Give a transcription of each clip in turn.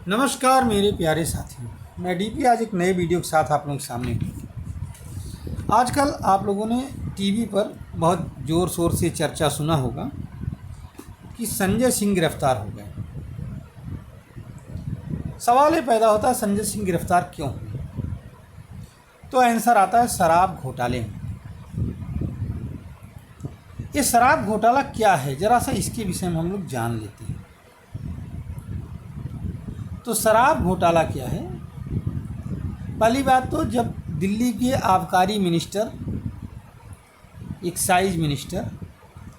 नमस्कार मेरे प्यारे साथियों, मैं डीपी आज एक नए वीडियो के साथ आप लोगों के सामने हूँ। आजकल आप लोगों ने टीवी पर बहुत ज़ोर शोर से चर्चा सुना होगा कि संजय सिंह गिरफ्तार हो गए। सवाल ये पैदा होता है संजय सिंह गिरफ्तार क्यों हुए? तो आंसर आता है शराब घोटाले में। ये शराब घोटाला क्या है, ज़रा सा इसके विषय में हम लोग जान लेते हैं। तो शराब घोटाला क्या है? पहली बात तो जब दिल्ली के आबकारी minister, excise minister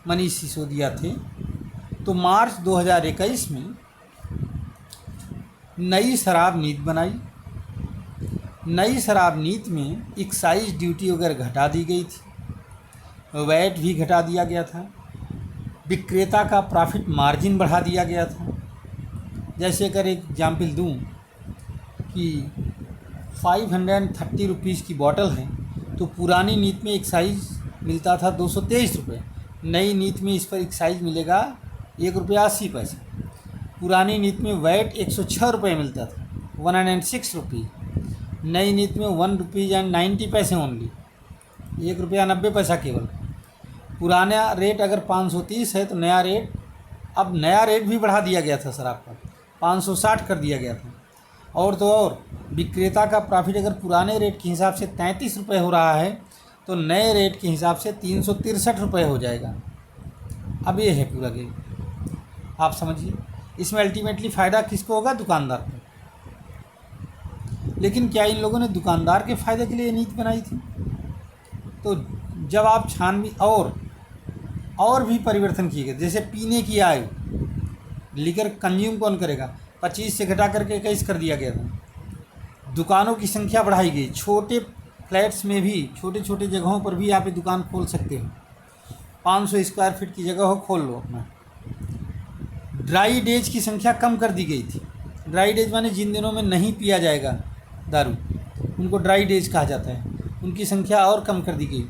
Manish Sisodia थे, तो मार्च 2021 में नई शराब नीति बनाई। नई शराब नीति में एक्साइज ड्यूटी वगैरह घटा दी गई थी, वैट भी घटा दिया गया था, विक्रेता का प्रॉफिट मार्जिन बढ़ा दिया गया था। जैसे अगर एक एग्जाम्पल दूँ कि 530 रुपीज़ की बॉटल है, तो पुरानी नीति में एक्साइज मिलता था 223 रुपये, नई नीति में इस पर एक्साइज मिलेगा ₹1.80। पुरानी नीति में वैट 106 रुपये मिलता था, 106 रुपीज़। नई नीति में ₹1.90 ओनली, ₹1.90 केवल। पुराना रेट अगर 530 है तो नया रेट, अब नया रेट भी बढ़ा दिया गया था शराब का, 560 कर दिया गया था। और तो और विक्रेता का प्रॉफिट अगर पुराने रेट के हिसाब से 33 रुपये हो रहा है, तो नए रेट के हिसाब से 363 रुपये हो जाएगा। अब ये है पूरा गेम, आप समझिए। इसमें अल्टीमेटली फ़ायदा किसको होगा? दुकानदार को। लेकिन क्या इन लोगों ने दुकानदार के फ़ायदे के लिए नीति बनाई थी? तो जब आप छानबीन और भी परिवर्तन किए गए, जैसे पीने की आयु, लीकर कंज्यूम कौन करेगा, 25 से घटा करके 21 कर दिया गया था। दुकानों की संख्या बढ़ाई गई, छोटे फ्लैट्स में भी, छोटे छोटे जगहों पर भी आप दुकान खोल सकते हो। 500 स्क्वायर फीट की जगह हो, खोल लो अपना। ड्राई डेज की संख्या कम कर दी गई थी। ड्राई डेज माने जिन दिनों में नहीं पिया जाएगा दारू, उनको ड्राई डेज कहा जाता है, उनकी संख्या और कम कर दी गई।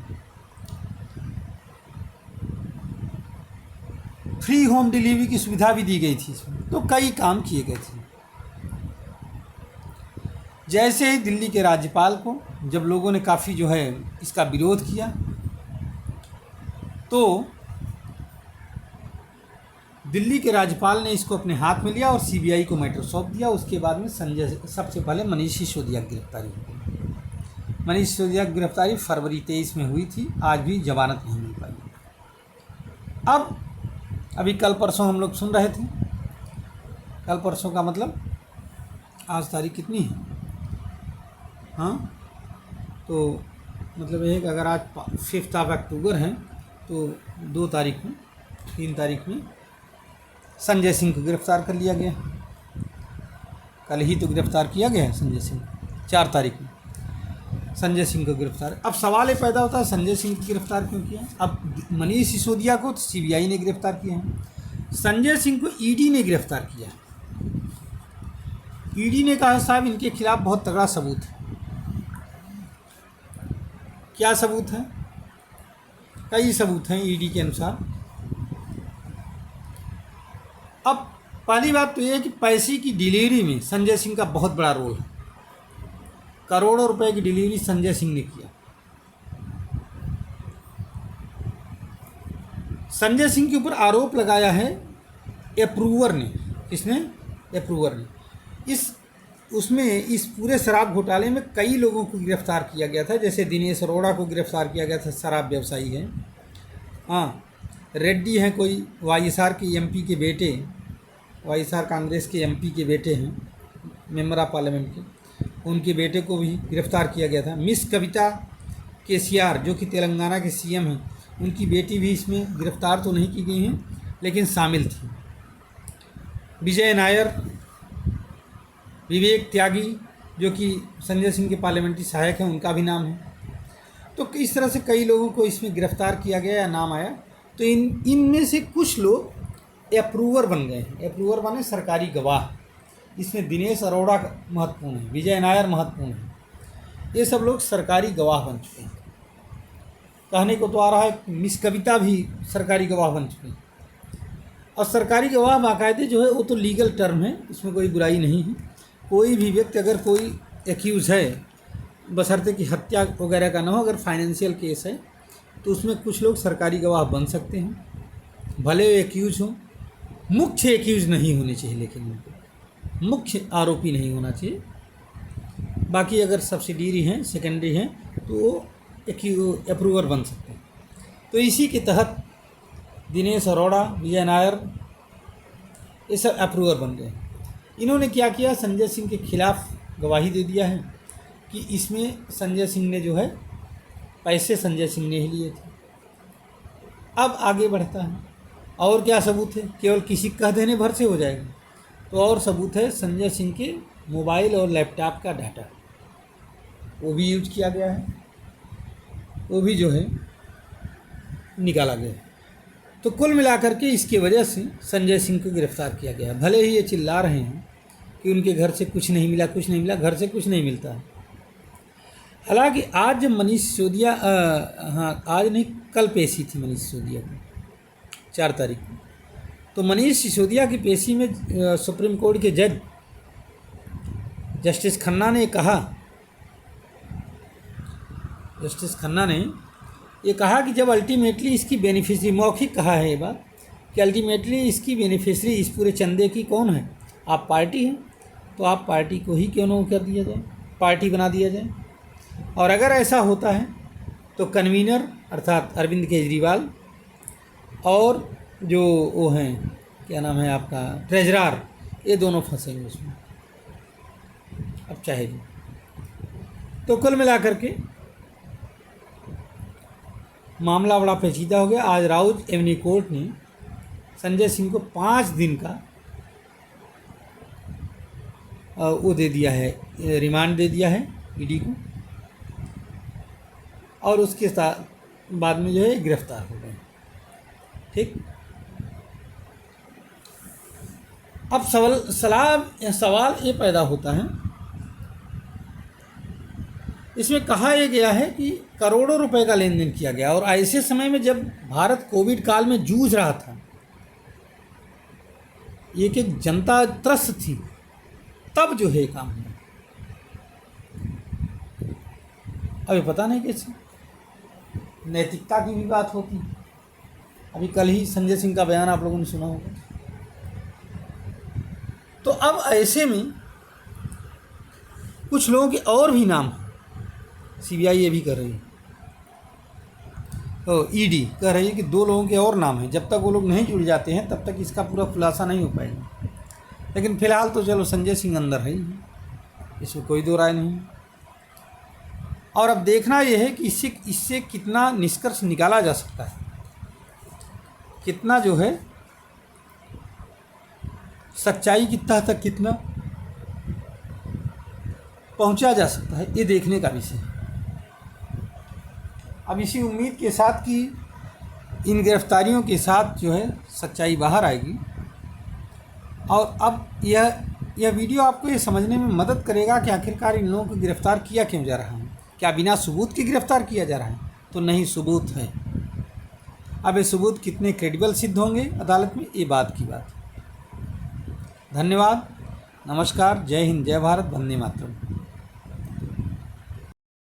फ्री होम डिलीवरी की सुविधा भी दी गई थी इसमें। तो कई काम किए गए थे। जैसे ही दिल्ली के राज्यपाल को जब लोगों ने काफ़ी इसका विरोध किया, तो दिल्ली के राज्यपाल ने इसको अपने हाथ में लिया और सीबीआई को मैटर सौंप दिया। उसके बाद में सबसे पहले मनीष सिसोदिया की गिरफ्तारी हुई। मनीष सिसोदिया की गिरफ्तारी फरवरी 23 में हुई थी। आज भी जमानत नहीं मिल पाई। अभी कल परसों हम लोग सुन रहे थे, कल परसों का मतलब आज तारीख कितनी है? हाँ, तो मतलब ये है कि अगर आज 5 अक्टूबर है तो 2 तारीख में, 3 तारीख में संजय सिंह को गिरफ्तार कर लिया गया। कल ही तो गिरफ्तार किया गया है संजय सिंह, 4 तारीख में संजय सिंह को गिरफ्तार। अब सवाल ये पैदा होता है संजय सिंह को गिरफ्तार क्यों किया? अब मनीष सिसोदिया को तो सीबीआई ने गिरफ्तार किया है, संजय सिंह को ईडी ने गिरफ्तार किया है। ईडी ने कहा साहब इनके खिलाफ बहुत तगड़ा सबूत है। क्या सबूत है? कई सबूत हैं ईडी के अनुसार। अब पहली बात तो ये है कि पैसे की डिलीवरी में संजय सिंह का बहुत बड़ा रोल है। करोड़ों रुपए की डिलीवरी संजय सिंह ने किया। संजय सिंह के ऊपर आरोप लगाया है अप्रूवर ने। किसने? अप्रूवर ने। इस पूरे शराब घोटाले में कई लोगों को गिरफ्तार किया गया था। जैसे दिनेश अरोड़ा को गिरफ्तार किया गया था, शराब व्यवसायी है। हाँ, रेड्डी हैं कोई, वाईएसआर के एमपी के बेटे, वाईएसआर कांग्रेस के एमपी के बेटे हैं, मेंबर ऑफ पार्लियामेंट के, उनके बेटे को भी गिरफ्तार किया गया था। मिस कविता केसीआर जो कि तेलंगाना के सीएम हैं, उनकी बेटी भी इसमें गिरफ्तार तो नहीं की गई हैं, लेकिन शामिल थी। विजय नायर, विवेक त्यागी जो कि संजय सिंह के पार्लियामेंट्री सहायक हैं, उनका भी नाम है। तो इस तरह से कई लोगों को इसमें गिरफ्तार किया गया या नाम आया। तो इनमें से कुछ लोग अप्रूवर बन गए हैं। अप्रूवर माने सरकारी गवाह। इसमें दिनेश अरोड़ा महत्वपूर्ण है, विजय नायर महत्वपूर्ण है। ये सब लोग सरकारी गवाह बन चुके हैं। कहने को तो आ रहा है मिस कविता भी सरकारी गवाह बन चुकी हैं। और सरकारी गवाह बाकायदे जो है वो तो लीगल टर्म है, इसमें कोई बुराई नहीं है। कोई भी व्यक्ति अगर कोई एक्यूज़ है, बशर्ते कि हत्या वगैरह का ना हो, अगर फाइनेंशियल केस है तो उसमें कुछ लोग सरकारी गवाह बन सकते हैं, भले एक्यूज़ हों। मुख्य एक्यूज़ नहीं होने चाहिए, लेकिन उनको मुख्य आरोपी नहीं होना चाहिए। बाकी अगर सब्सिडियरी हैं, सेकेंडरी हैं, तो वो अप्रूवर बन सकते हैं। तो इसी के तहत दिनेश अरोड़ा, विजय नायर, ये सब अप्रूवर बन गए। इन्होंने क्या किया, संजय सिंह के खिलाफ गवाही दे दिया है कि इसमें संजय सिंह ने जो है पैसे संजय सिंह ने ही लिए थे। अब आगे बढ़ता है, और क्या सबूत है? केवल किसी कह देने भर से हो जाएगा, तो और सबूत है संजय सिंह के मोबाइल और लैपटॉप का डाटा, वो भी यूज किया गया है, वो भी जो है निकाला गया। तो कुल मिलाकर के इसकी वजह से संजय सिंह को गिरफ्तार किया गया। भले ही ये चिल्ला रहे हैं कि उनके घर से कुछ नहीं मिला, कुछ नहीं मिला, घर से कुछ नहीं मिलता है। हालांकि आज जब मनीष सिसोदिया आज नहीं, कल पेशी थी मनीष सिसोदिया की 4 तारीख को। तो मनीष सिसोदिया की पेशी में सुप्रीम कोर्ट के जज जस्टिस खन्ना ने ये कहा कि जब अल्टीमेटली इसकी बेनिफिशरी, मौखिक कहा है ये बात, कि अल्टीमेटली इसकी बेनिफिशरी इस पूरे चंदे की कौन है? आप पार्टी हैं, तो आप पार्टी को ही क्यों न कर दिया जाए, पार्टी बना दिया जाए। और अगर ऐसा होता है तो कन्वीनर अर्थात अरविंद केजरीवाल और जो वो हैं, क्या नाम है आपका, ट्रेजरार, ये दोनों फंसेंगे उसमें। अब चाहे जो, तो कुल मिलाकर के मामला बड़ा पेचीदा हो गया। आज राउज एवेन्यू कोर्ट ने संजय सिंह को 5 दिन का वो दे दिया है, रिमांड दे दिया है ईडी को, और उसके साथ बाद में जो है गिरफ्तार हो गए। ठीक, अब सवाल ये पैदा होता है, इसमें कहा यह गया है कि करोड़ों रुपए का लेन देन किया गया, और ऐसे समय में जब भारत कोविड काल में जूझ रहा था, एक जनता त्रस्त थी, तब जो है काम हुआ। अभी पता नहीं कैसे नैतिकता की भी बात होती। अभी कल ही संजय सिंह का बयान आप लोगों ने सुना होगा। तो अब ऐसे में कुछ लोगों के और भी नाम, सीबीआई ये भी कर रही है, ईडी कह रही है कि 2 लोगों के और नाम हैं। जब तक वो लोग नहीं जुड़ जाते हैं तब तक इसका पूरा खुलासा नहीं हो पाएगा। लेकिन फिलहाल तो चलो संजय सिंह अंदर है ही, इसमें कोई दो राय नहीं। और अब देखना यह है कि इससे कितना निष्कर्ष निकाला जा सकता है, कितना जो है सच्चाई की तह तक कितना पहुंचा जा सकता है, ये देखने का विषय है। अब इसी उम्मीद के साथ कि इन गिरफ्तारियों के साथ जो है सच्चाई बाहर आएगी। और अब यह वीडियो आपको ये समझने में मदद करेगा कि आखिरकार इन लोगों को गिरफ्तार किया क्यों जा रहा है। क्या बिना सबूत के गिरफ्तार किया जा रहा है? तो नहीं, सबूत है। अब ये सबूत कितने क्रेडिबल सिद्ध होंगे अदालत में, ये बात की बात। धन्यवाद, नमस्कार, जय हिंद, जय भारत, वंदे मातरम।